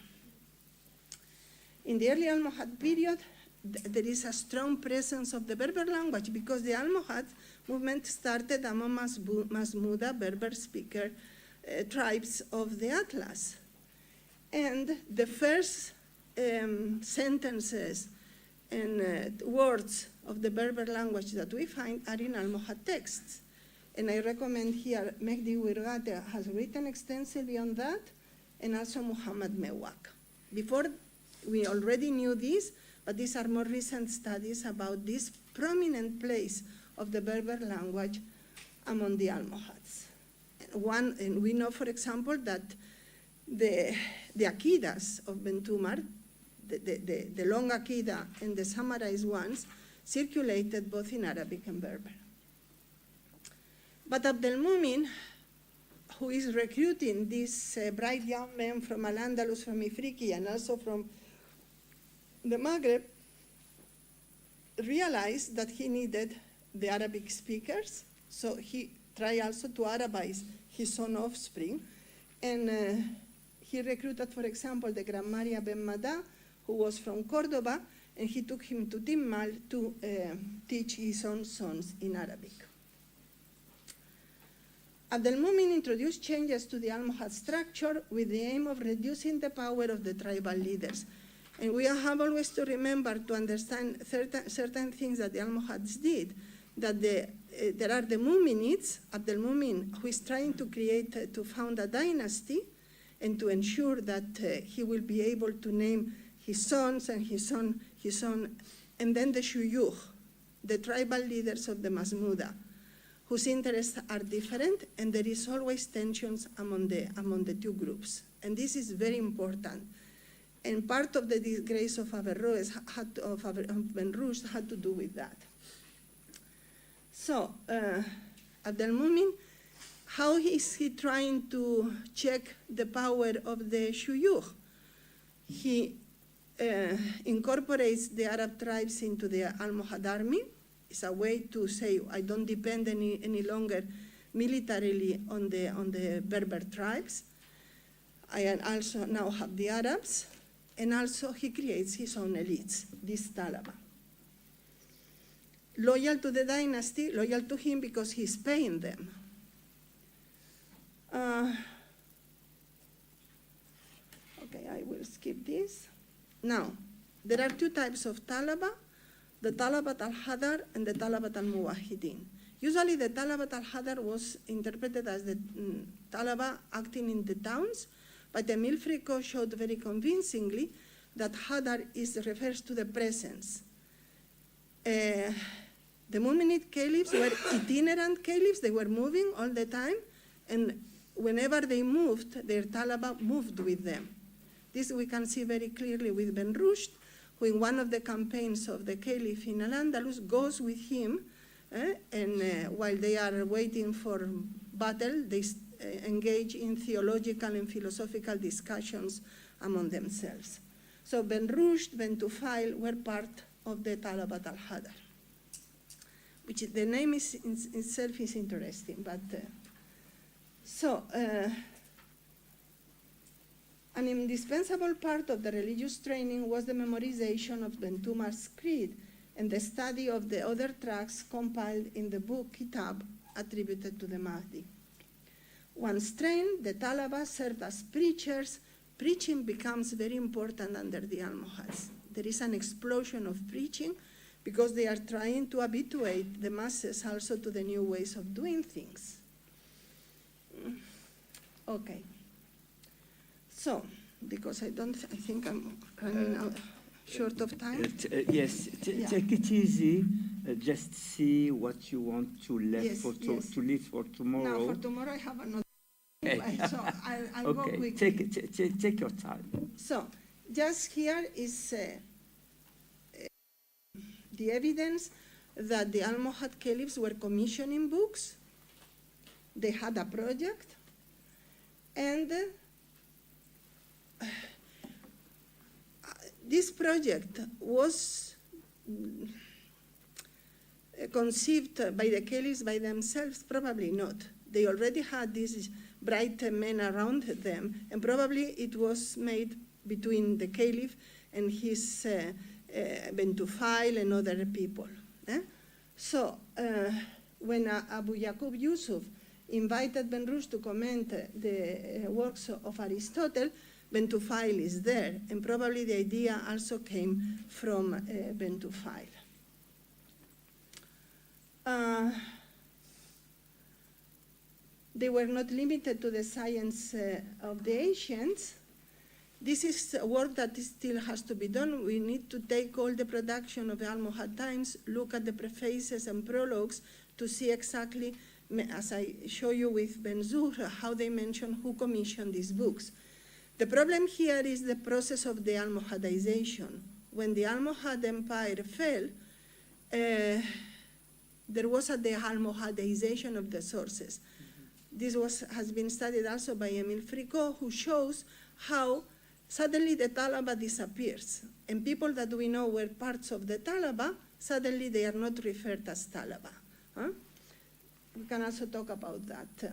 In the early Almohad period, there is a strong presence of the Berber language because the Almohad movement started among Masmuda Berber speaker tribes of the Atlas. And the first sentences and words of the Berber language that we find are in Almohad texts. And I recommend here, Mehdi Wirgate has written extensively on that, and also Muhammad Mewak. Before, we already knew this, but these are more recent studies about this prominent place of the Berber language among the Almohads. And we know, for example, that the Aqidas of Bentumar, the long Aqida and the summarized ones, circulated both in Arabic and Berber. But Abdelmumin, who is recruiting these bright young men from Al-Andalus, from Ifriqiya, and also from the Maghreb, realized that he needed the Arabic speakers, so he tried also to Arabize his own offspring, and he recruited, for example, the Grand Maria Ben Mada, who was from Cordoba, and he took him to Timmal to teach his own sons in Arabic. Abdelmumin introduced changes to the Almohad structure with the aim of reducing the power of the tribal leaders. And we have always to remember to understand certain things that the Almohads did, that there are the Muminids, Abdelmumin, who is trying to create, to found a dynasty and to ensure that he will be able to name his sons and his son, and then the Shuyukh, the tribal leaders of the Masmuda, whose interests are different, and there is always tensions among the two groups. And this is very important. And part of the disgrace of Averroes, of Ben Rushd, had to do with that. So, Abdelmumin, how is he trying to check the power of the Shuyukh? He incorporates the Arab tribes into the Almohad army. It's a way to say, I don't depend any longer militarily on the Berber tribes. I also now have the Arabs, and also he creates his own elites, this Talaba. Loyal to the dynasty, loyal to him because he's paying them. Okay, I will skip this. Now, there are two types of Talaba, the Talabat al-Hadar and the Talabat al-Muwahidin. Usually the Talabat al-Hadar was interpreted as the Talaba acting in the towns, but Emil Fricot showed very convincingly that Hadar refers to the presence. The Muminid caliphs were itinerant caliphs, they were moving all the time, and whenever they moved, their Talaba moved with them. This we can see very clearly with Ben Rushd, who in one of the campaigns of the caliph in Al-Andalus goes with him, and while they are waiting for battle, they engage in theological and philosophical discussions among themselves. So Ben Rushd, Ben Tufail were part of the Talabat al-Hadar, which the name itself is interesting. But an indispensable part of the religious training was the memorization of Ben Tumar's creed and the study of the other tracts compiled in the book Kitab attributed to the Mahdi. Once trained, the Talaba served as preachers. Preaching becomes very important under the Almohads. There is an explosion of preaching because they are trying to habituate the masses also to the new ways of doing things. Okay. So, because I think I'm running out short of time. Yes, take it easy. Just see what you want to leave to leave for tomorrow. Now, for tomorrow I have another. So I'll go quickly. Take your time. So, just here is the evidence that the Almohad caliphs were commissioning books. They had a project, and this project was conceived by the caliphs by themselves? Probably not. They already had these bright men around them, and probably it was made between the caliph and his Ben Tufail and other people. So when Abu Yaqub Yusuf invited Ben Rushd to comment the works of Aristotle, Ben Tufail is there, and probably the idea also came from Ben Tufail. They were not limited to the science of the ancients. This is work that still has to be done. We need to take all the production of the Almohad times, look at the prefaces and prologues to see exactly, as I show you with Ben Zuhr, how they mention who commissioned these books. The problem here is the process of the Almohadization. When the Almohad Empire fell, there was a de-Almohadization of the sources. This has been studied also by Emile Fricot, who shows how suddenly the Talaba disappears, and people that we know were parts of the Talaba, suddenly they are not referred as Talaba. We can also talk about that.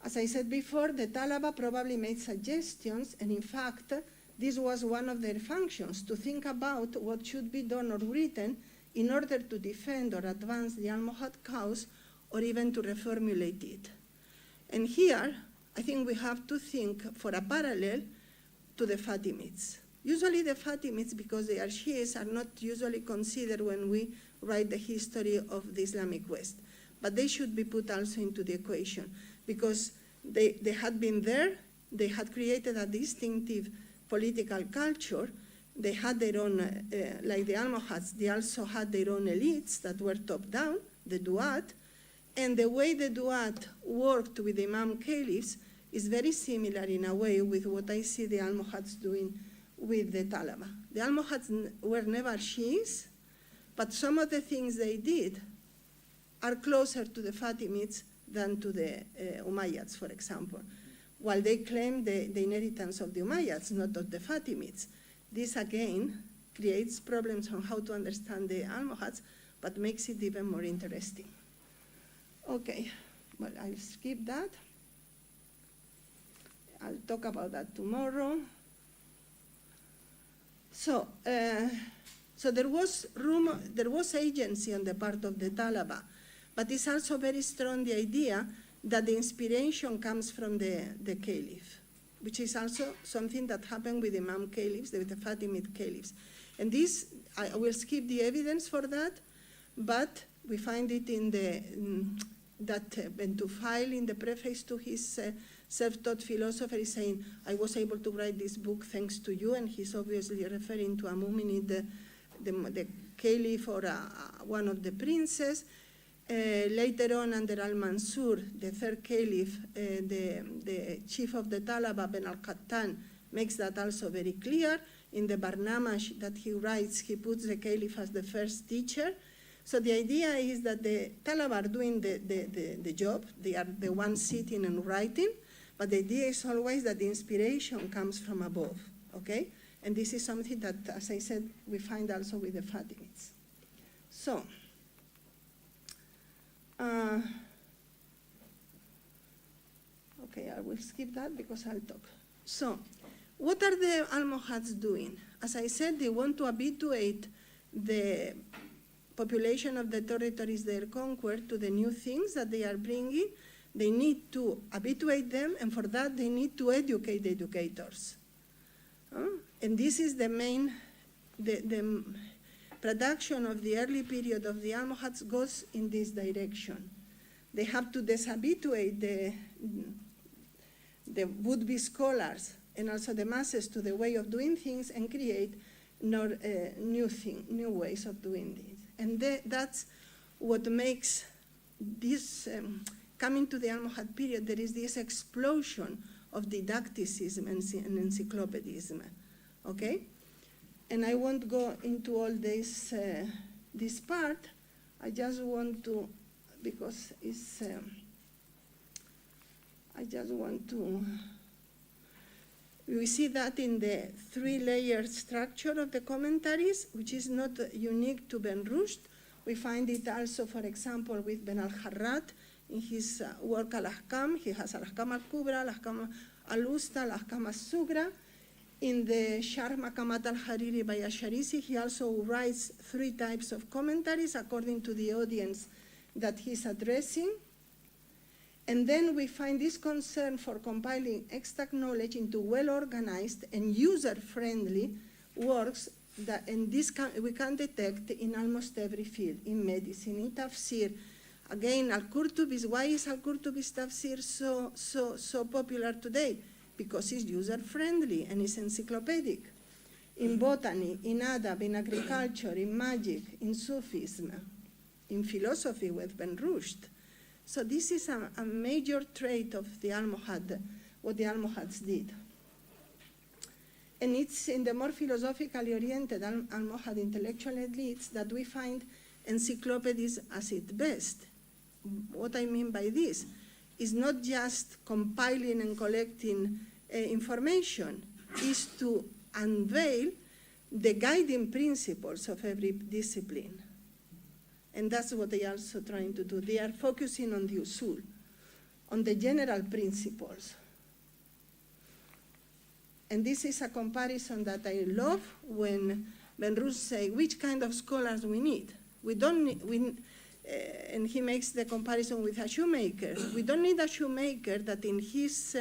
As I said before, the Talaba probably made suggestions, and in fact, this was one of their functions, to think about what should be done or written in order to defend or advance the Almohad cause, or even to reformulate it. And here, I think we have to think for a parallel to the Fatimids. Usually the Fatimids, because they are Shiites, are not usually considered when we write the history of the Islamic West. But they should be put also into the equation, because they had been there, they had created a distinctive political culture, they had their own, like the Almohads, they also had their own elites that were top-down, the Duat, and the way the Duat worked with the Imam Caliphs is very similar in a way with what I see the Almohads doing with the Talaba. The Almohads were never Shiites, but some of the things they did are closer to the Fatimids than to the Umayyads, for example. While they claim the inheritance of the Umayyads, not of the Fatimids. This, again, creates problems on how to understand the Almohads, but makes it even more interesting. Okay, well, I'll skip that. I'll talk about that tomorrow. So there was agency on the part of the Talaba, but it's also very strong the idea that the inspiration comes from the Caliph, which is also something that happened with Imam Caliphs, with the Fatimid Caliphs. And this, I will skip the evidence for that, but we find it in that Bentufail, in the preface to his self-taught philosopher, is saying, I was able to write this book thanks to you, and he's obviously referring to a Muminid, the Caliph or one of the princes. Later on, under Al-Mansur, the third Caliph, the chief of the Talaba, Ben al-Qattan, makes that also very clear. In the Barnamash that he writes, he puts the Caliph as the first teacher. So the idea is that the Talaba are doing the job. They are the ones sitting and writing, but the idea is always that the inspiration comes from above, okay? And this is something that, as I said, we find also with the Fatimids. So, okay, I will skip that because I'll talk. So, what are the Almohads doing? As I said, they want to habituate the population of the territories they conquered to the new things that they are bringing. They need to habituate them, and for that they need to educate the educators. And this is the main, the production of the early period of the Almohads goes in this direction. They have to dishabituate the would-be scholars and also the masses to the way of doing things and create new ways of doing this. And that's what makes this, coming to the Almohad period, there is this explosion of didacticism and encyclopedism, okay? And I won't go into all this, this part. I just want to, because it's, I just want to, we see that in the three-layer structure of the commentaries, which is not unique to Ben Rushd. We find it also, for example, with Ben al-Harrat in his work Al-Ahkam. He has Al-Ahkam al-Kubra, Al-Ahkam al-Usta, Al-Ahkam al-Sugra. In the Sharh Maqamat al-Hariri by Asharisi, he also writes 3 types of commentaries according to the audience that he's addressing. And then we find this concern for compiling extant knowledge into well-organized and user-friendly works that, and this we can detect in almost every field, in medicine, in tafsir. Again, Al-Qurtubi's, why is Al-Qurtubi's tafsir so popular today? Because it's user-friendly and it's encyclopedic. In botany, in adab, in agriculture, in magic, in Sufism, in philosophy with Ben Rushd. So this is a major trait of the Almohad, what the Almohads did. And it's in the more philosophically oriented Almohad intellectual elites that we find encyclopedies as its best. What I mean by this is not just compiling and collecting information, is to unveil the guiding principles of every discipline. And that's what they are also trying to do. They are focusing on the usul, on the general principles. And this is a comparison that I love when Ruth say, which kind of scholars we need? We don't need, and he makes the comparison with a shoemaker. We don't need a shoemaker that in his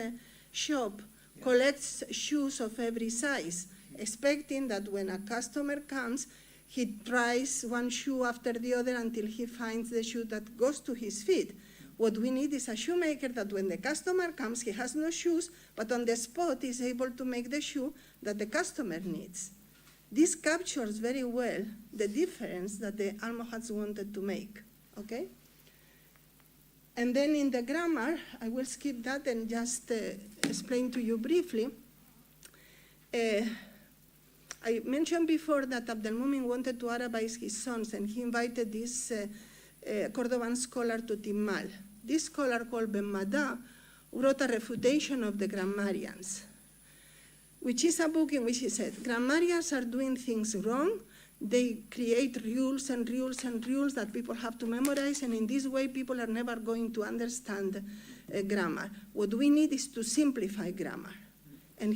shop collects shoes of every size, expecting that when a customer comes, he tries one shoe after the other until he finds the shoe that goes to his feet. What we need is a shoemaker that when the customer comes, he has no shoes, but on the spot is able to make the shoe that the customer needs. This captures very well the difference that the Almohads wanted to make, okay? And then in the grammar, I will skip that and just explain to you briefly. I mentioned before that Abdelmumin wanted to Arabize his sons, and he invited this Cordoban scholar to Timal. This scholar called Ben Mada wrote a refutation of the grammarians, which is a book in which he said, grammarians are doing things wrong. They create rules and rules and rules that people have to memorize, and in this way, people are never going to understand grammar. What we need is to simplify grammar. And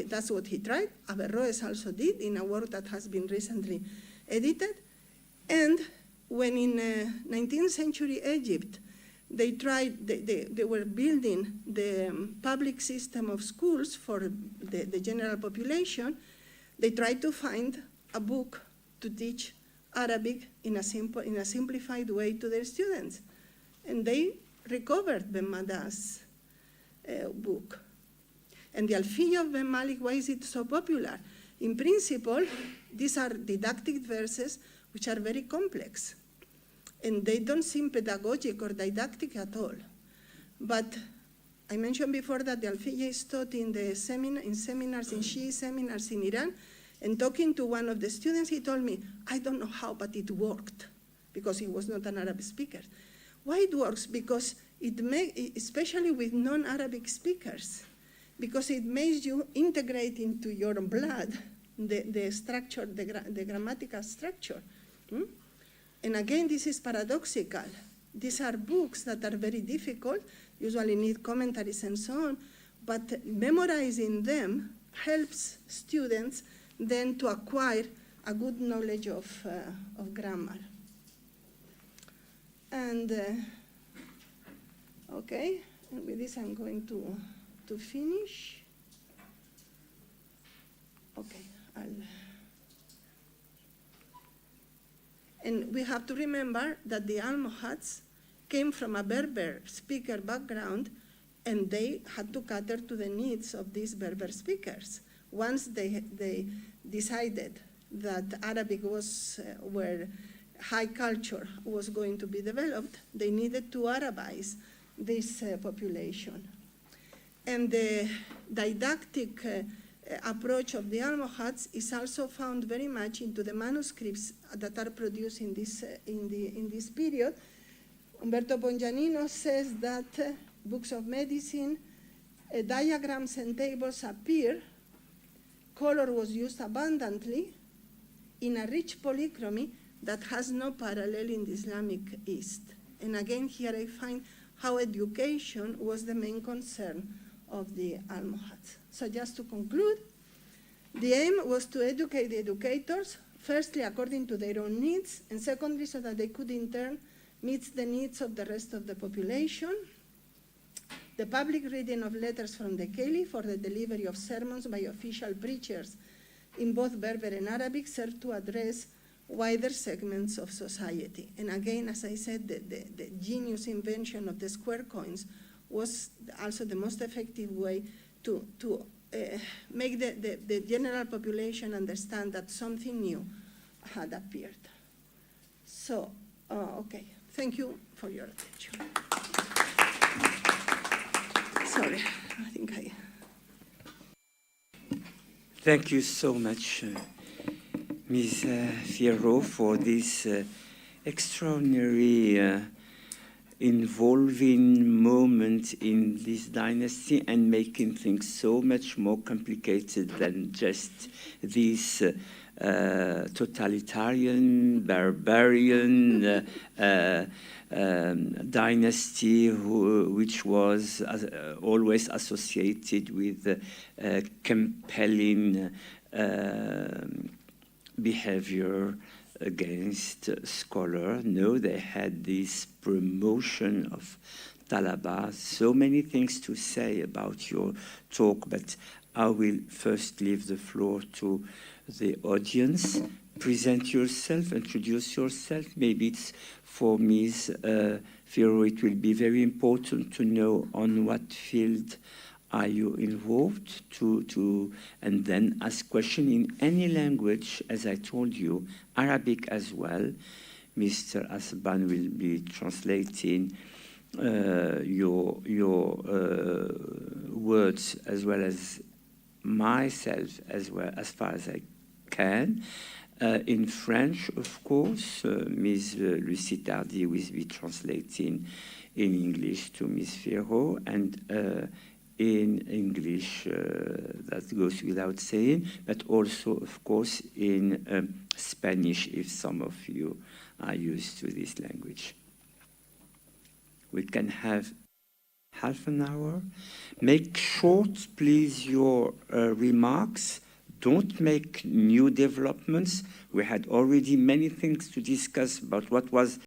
that's what he tried. Averroes also did in a work that has been recently edited. And when in 19th century Egypt, they were building the public system of schools for the general population, they tried to find a book to teach Arabic in a simplified way to their students. And they recovered Ben Mada's book. And the Alfiya of Ben Malik, why is it so popular? In principle, these are didactic verses which are very complex. And they don't seem pedagogic or didactic at all. But I mentioned before that the Alfiya is taught in seminars, in Shi'i seminars in Iran. And talking to one of the students, he told me, I don't know how, but it worked, because he was not an Arabic speaker. Why it works? Because especially with non-Arabic speakers, because it makes you integrate into your blood the structure, the grammatical structure. And again, this is paradoxical. These are books that are very difficult, usually need commentaries and so on, but memorizing them helps students then to acquire a good knowledge of grammar. And, okay, and with this I'm going to finish. Okay, and we have to remember that the Almohads came from a Berber speaker background, and they had to cater to the needs of these Berber speakers. Once they decided that Arabic was where high culture was going to be developed, they needed to Arabize this population. And the didactic approach of the Almohads is also found very much into the manuscripts that are produced in this period. Umberto Bongianino says that books of medicine, diagrams and tables appear. Color was used abundantly in a rich polychromy that has no parallel in the Islamic East. And again, here I find how education was the main concern of the Almohads. So just to conclude, the aim was to educate the educators, firstly according to their own needs, and secondly so that they could in turn meet the needs of the rest of the population. The public reading of letters from the Caliph for the delivery of sermons by official preachers in both Berber and Arabic served to address wider segments of society. And again, as I said, the genius invention of the square coins was also the most effective way to make the general population understand that something new had appeared. So, okay, thank you for your attention. Sorry, I think I... Thank you so much, Ms. Fierro, for this extraordinary involving moment in this dynasty and making things so much more complicated than just this totalitarian, barbarian dynasty which was always associated with compelling behavior against scholars. No, they had this promotion of Talaba. So many things to say about your talk, but I will first leave the floor to the audience. Present yourself, introduce yourself. Maybe it's for Ms. Firo, it will be very important to know on what field are you involved and then ask question in any language, as I told you, Arabic as well. Mr. Asban will be translating your words as well as myself as well as far as I can. In French, of course, Ms. Lucie Tardy will be translating in English to Ms. Firo, and in English, that goes without saying, but also, of course, in Spanish, if some of you are used to this language. We can have half an hour. Make short, please, your remarks. Don't make new developments. We had already many things to discuss about what was